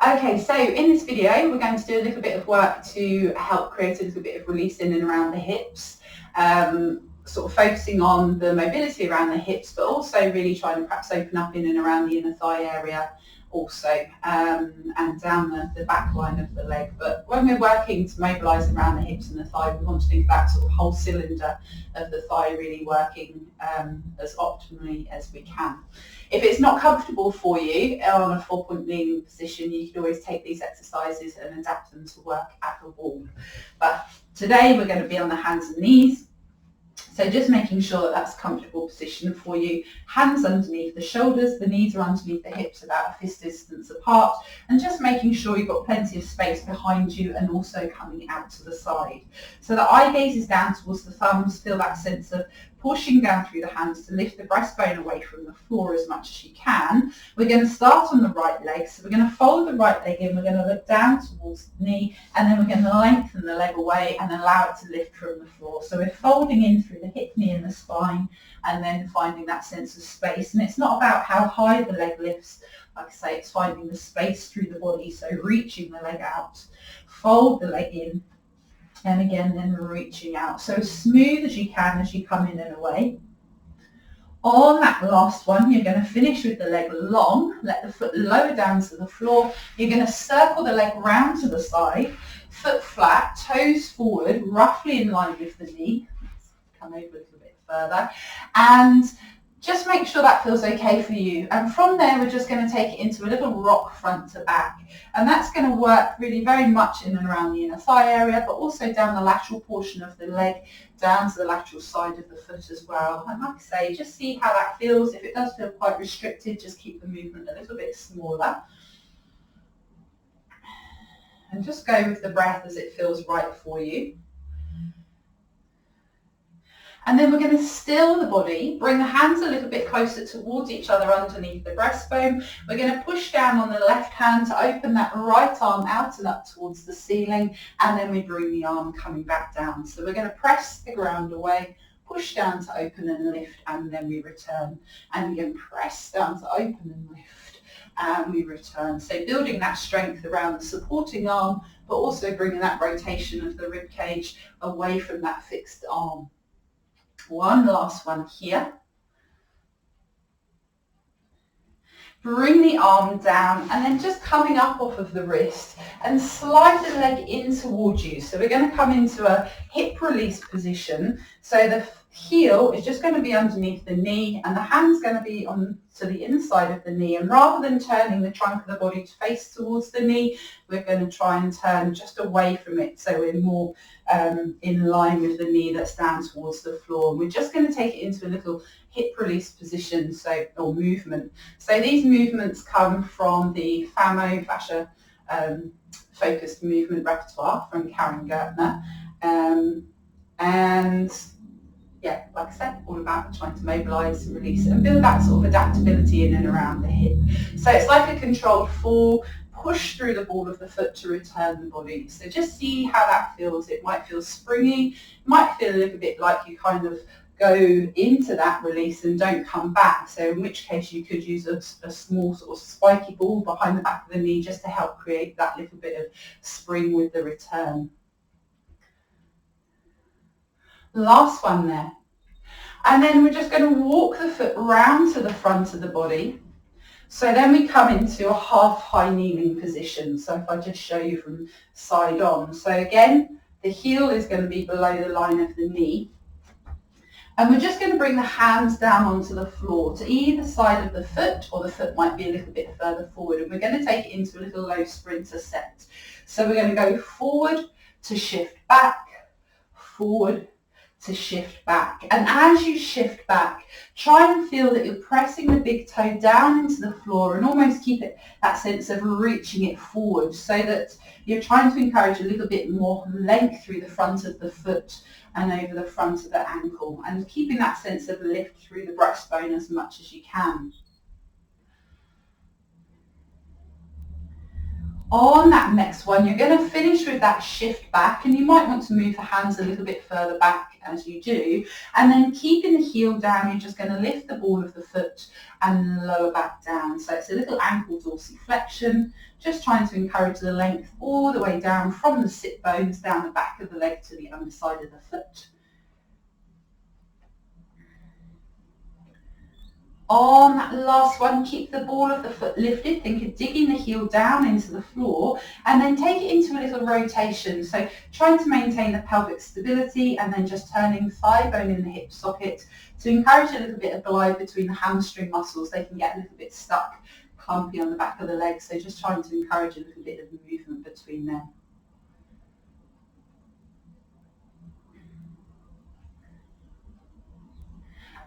Okay, so in this video we're going to do a little bit of work to help create a little bit of release in and around the hips, sort of focusing on the mobility around the hips, but also really trying to perhaps open up in and around the inner thigh area also, and down the back line of the leg. But when we're working to mobilise around the hips and the thigh, we want to think about sort of whole cylinder of the thigh really working as optimally as we can. If it's not comfortable for you on a 4-point kneeling position, you can always take these exercises and adapt them to work at the wall. But today we're going to be on the hands and knees. So just making sure that that's a comfortable position for you. Hands underneath the shoulders, the knees are underneath the hips about a fist distance apart, and just making sure you've got plenty of space behind you and also coming out to the side. So the eye gaze is down towards the thumbs. Feel that sense of pushing down through the hands to lift the breastbone away from the floor as much as you can. We're going to start on the right leg, so we're going to fold the right leg in, we're going to look down towards the knee, and then we're going to lengthen the leg away and allow it to lift from the floor. So we're folding in through the hip, knee and the spine, and then finding that sense of space. And it's not about how high the leg lifts, like I say, it's finding the space through the body, so reaching the leg out, fold the leg in, and again then reaching out. So as smooth as you can as you come in and away. On that last one, you're going to finish with the leg long, let the foot lower down to the floor. You're going to circle the leg round to the side, foot flat, toes forward, roughly in line with the knee. Let's come over a little bit further. And just make sure that feels okay for you. And from there, we're just going to take it into a little rock front to back. And that's going to work really very much in and around the inner thigh area, but also down the lateral portion of the leg, down to the lateral side of the foot as well. And like I say, just see how that feels. If it does feel quite restricted, just keep the movement a little bit smaller. And just go with the breath as it feels right for you. And then we're going to still the body, bring the hands a little bit closer towards each other underneath the breastbone. We're going to push down on the left hand to open that right arm out and up towards the ceiling, and then we bring the arm coming back down. So we're going to press the ground away, push down to open and lift, and then we return. And again, press down to open and lift, and we return. So building that strength around the supporting arm, but also bringing that rotation of the rib cage away from that fixed arm. One last one here. Bring the arm down and then just coming up off of the wrist and slide the leg in towards you. So we're going to come into a hip release position. So the heel is just going to be underneath the knee and the hand's going to be on to the inside of the knee. And rather than turning the trunk of the body to face towards the knee, we're going to try and turn just away from it. So we're more in line with the knee that's down towards the floor. And we're just going to take it into a little hip release position, or movement. So these movements come from the fascia focused movement repertoire from Karen Gertner. And yeah, like I said, all about trying to mobilise, release, and build that sort of adaptability in and around the hip. So it's like a controlled fall, push through the ball of the foot to return the body. So just see how that feels. It might feel springy, it might feel a little bit like you kind of go into that release and don't come back. So in which case you could use a small sort of spiky ball behind the back of the knee just to help create that little bit of spring with the return. Last one there. And then we're just going to walk the foot round to the front of the body. So then we come into a half high kneeling position. So if I just show you from side on. So again, the heel is going to be below the line of the knee. And we're just going to bring the hands down onto the floor to either side of the foot, or the foot might be a little bit further forward. And we're going to take it into a little low sprinter set. So we're going to go forward to shift back, forward to shift back. And as you shift back, try and feel that you're pressing the big toe down into the floor and almost keep it that sense of reaching it forward, so that you're trying to encourage a little bit more length through the front of the foot and over the front of the ankle, and keeping that sense of lift through the breastbone as much as you can. On that next one, you're going to finish with that shift back, and you might want to move the hands a little bit further back as you do, and then keeping the heel down, you're just going to lift the ball of the foot and lower back down. So it's a little ankle dorsiflexion, just trying to encourage the length all the way down from the sit bones down the back of the leg to the underside of the foot. On that last one, keep the ball of the foot lifted, think of digging the heel down into the floor, and then take it into a little rotation. So trying to maintain the pelvic stability and then just turning thigh bone in the hip socket to encourage a little bit of glide between the hamstring muscles. They can get a little bit stuck, clumpy on the back of the leg, so just trying to encourage a little bit of movement between them.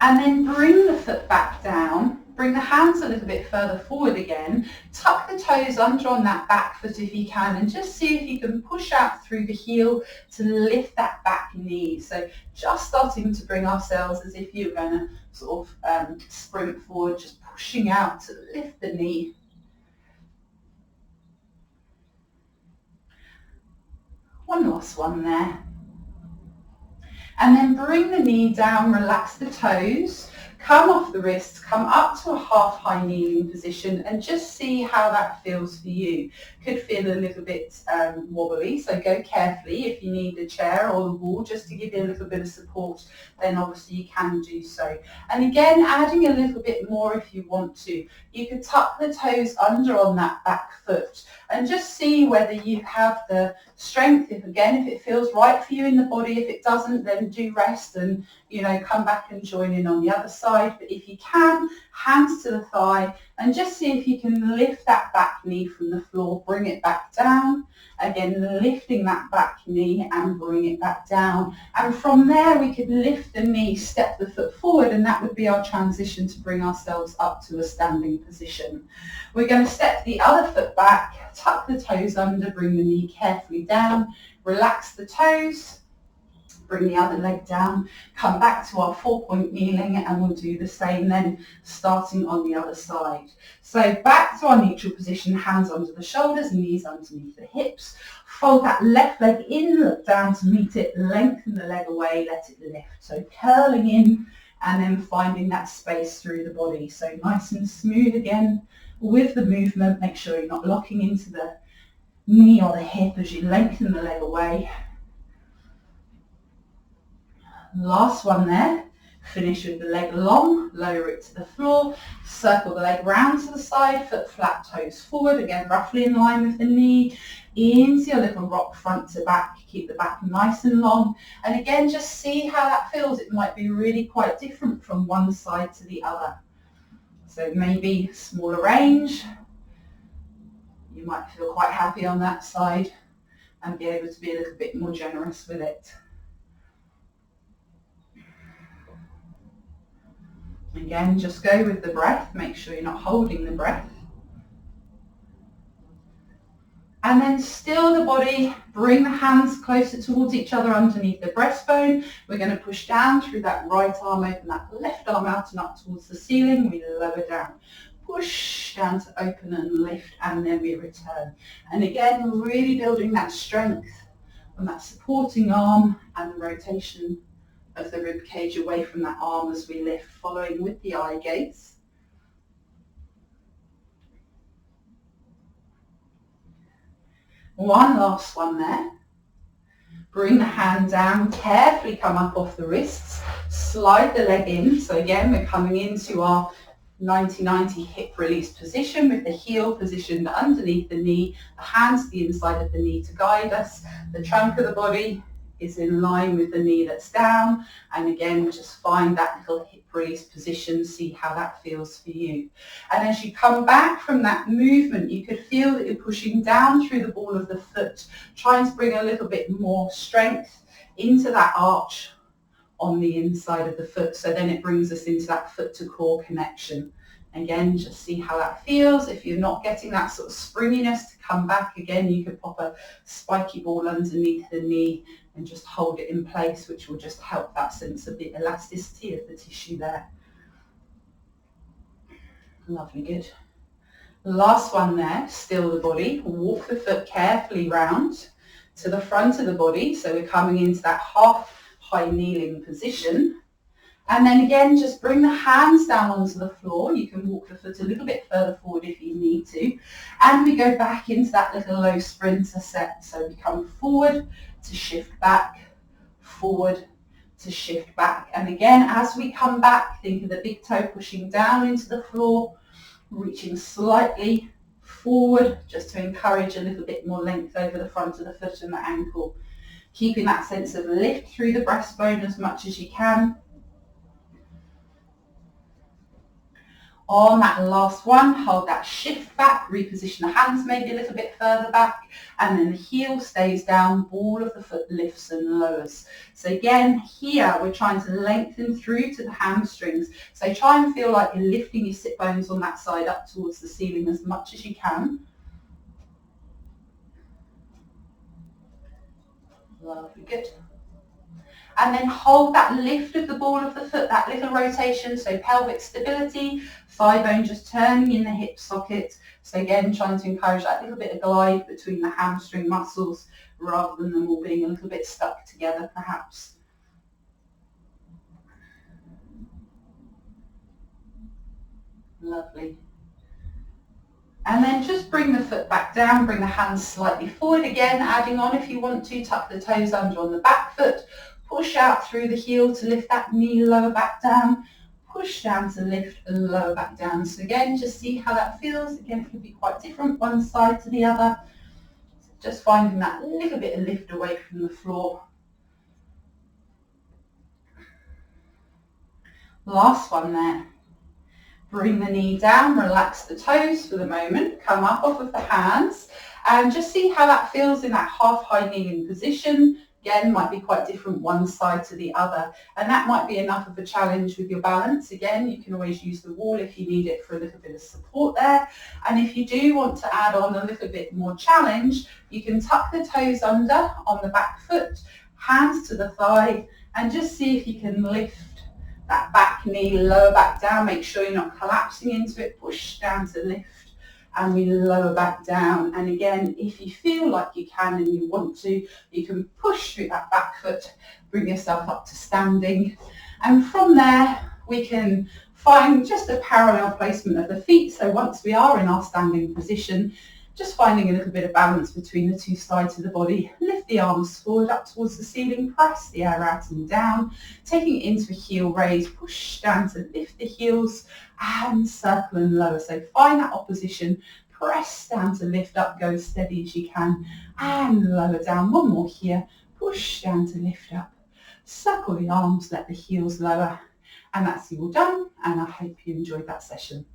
And then bring the foot back down, bring the hands a little bit further forward again, tuck the toes under on that back foot if you can, and just see if you can push out through the heel to lift that back knee. So just starting to bring ourselves as if you're going to sort of sprint forward, just pushing out to lift the knee. One last one there. And then bring the knee down, relax the toes, come off the wrists, come up to a half high kneeling position, and just see how that feels for you. Could feel a little bit wobbly, so go carefully. If you need a chair or the wall just to give you a little bit of support, then obviously you can do so. And again, adding a little bit more if you want to. You could tuck the toes under on that back foot and just see whether you have the strength. If it feels right for you in the body. If it doesn't, then do rest and, come back and join in on the other side. But if you can, hands to the thigh, and just see if you can lift that back knee from the floor, bring it back down. Again, lifting that back knee and bring it back down. And from there, we could lift the knee, step the foot forward, and that would be our transition to bring ourselves up to a standing position. We're going to step the other foot back, tuck the toes under, bring the knee carefully down, relax the toes, bring the other leg down, come back to our 4-point kneeling, and we'll do the same then, starting on the other side. So back to our neutral position, hands under the shoulders, knees underneath the hips. Fold that left leg in, look down to meet it, lengthen the leg away, let it lift. So curling in and then finding that space through the body. So nice and smooth again with the movement. Make sure you're not locking into the knee or the hip as you lengthen the leg away. Last one there. Finish with the leg long, lower it to the floor, circle the leg round to the side, foot flat, toes forward, again roughly in line with the knee, into your little rock front to back, keep the back nice and long, and again just see how that feels. It might be really quite different from one side to the other. So maybe smaller range, you might feel quite happy on that side and be able to be a little bit more generous with it. Again, just go with the breath. Make sure you're not holding the breath. And then still the body, bring the hands closer towards each other underneath the breastbone. We're going to push down through that right arm, open that left arm out and up towards the ceiling. We lower down, push down to open and lift, and then we return. And again, really building that strength on that supporting arm and the rotation of the rib cage away from that arm as we lift, following with the eye gaze. One last one there. Bring the hand down, carefully come up off the wrists, slide the leg in. So again, we're coming into our 90-90 hip release position with the heel positioned underneath the knee, the hands to the inside of the knee to guide us. The trunk of the body is in line with the knee that's down, and again just find that little hip release position, see how that feels for you. And as you come back from that movement, you could feel that you're pushing down through the ball of the foot, trying to bring a little bit more strength into that arch on the inside of the foot, so then it brings us into that foot to core connection. Again, just see how that feels. If you're not getting that sort of springiness to come back, again, you could pop a spiky ball underneath the knee and just hold it in place, which will just help that sense of the elasticity of the tissue there. Lovely, good. Last one there, still the body. Walk the foot carefully round to the front of the body. So we're coming into that half high kneeling position. And then again, just bring the hands down onto the floor. You can walk the foot a little bit further forward if you need to. And we go back into that little low sprinter set. So we come forward to shift back, forward to shift back. And again, as we come back, think of the big toe pushing down into the floor, reaching slightly forward just to encourage a little bit more length over the front of the foot and the ankle. Keeping that sense of lift through the breastbone as much as you can. On that last one, hold that shift back, reposition the hands maybe a little bit further back, and then the heel stays down, ball of the foot lifts and lowers. So again, here we're trying to lengthen through to the hamstrings. So try and feel like you're lifting your sit bones on that side up towards the ceiling as much as you can. Lovely, good. And then hold that lift of the ball of the foot, that little rotation, so pelvic stability, thigh bone just turning in the hip socket. So again, trying to encourage that little bit of glide between the hamstring muscles rather than them all being a little bit stuck together perhaps. Lovely. And then just bring the foot back down, bring the hands slightly forward again, adding on if you want to, tuck the toes under on the back foot. Push out through the heel to lift that knee lower back down. Push down to lift and lower back down. So again, just see how that feels. Again, it can be quite different one side to the other. Just finding that little bit of lift away from the floor. Last one there. Bring the knee down, relax the toes for the moment. Come up off of the hands and just see how that feels in that half high kneeling position. Again, might be quite different one side to the other, and that might be enough of a challenge with your balance. Again, you can always use the wall if you need it for a little bit of support there. And if you do want to add on a little bit more challenge, you can tuck the toes under on the back foot, hands to the thigh, and just see if you can lift that back knee, lower back down. Make sure you're not collapsing into it. Push down to lift. And we lower back down. And again, if you feel like you can and you want to, you can push through that back foot, bring yourself up to standing. And from there, we can find just a parallel placement of the feet. So once we are in our standing position, just finding a little bit of balance between the two sides of the body. Lift the arms forward up towards the ceiling, press the air out and down, taking it into a heel raise, push down to lift the heels and circle and lower. So find that opposition, press down to lift up, go as steady as you can and lower down. One more here, push down to lift up, circle the arms, let the heels lower, and that's you all done, and I hope you enjoyed that session.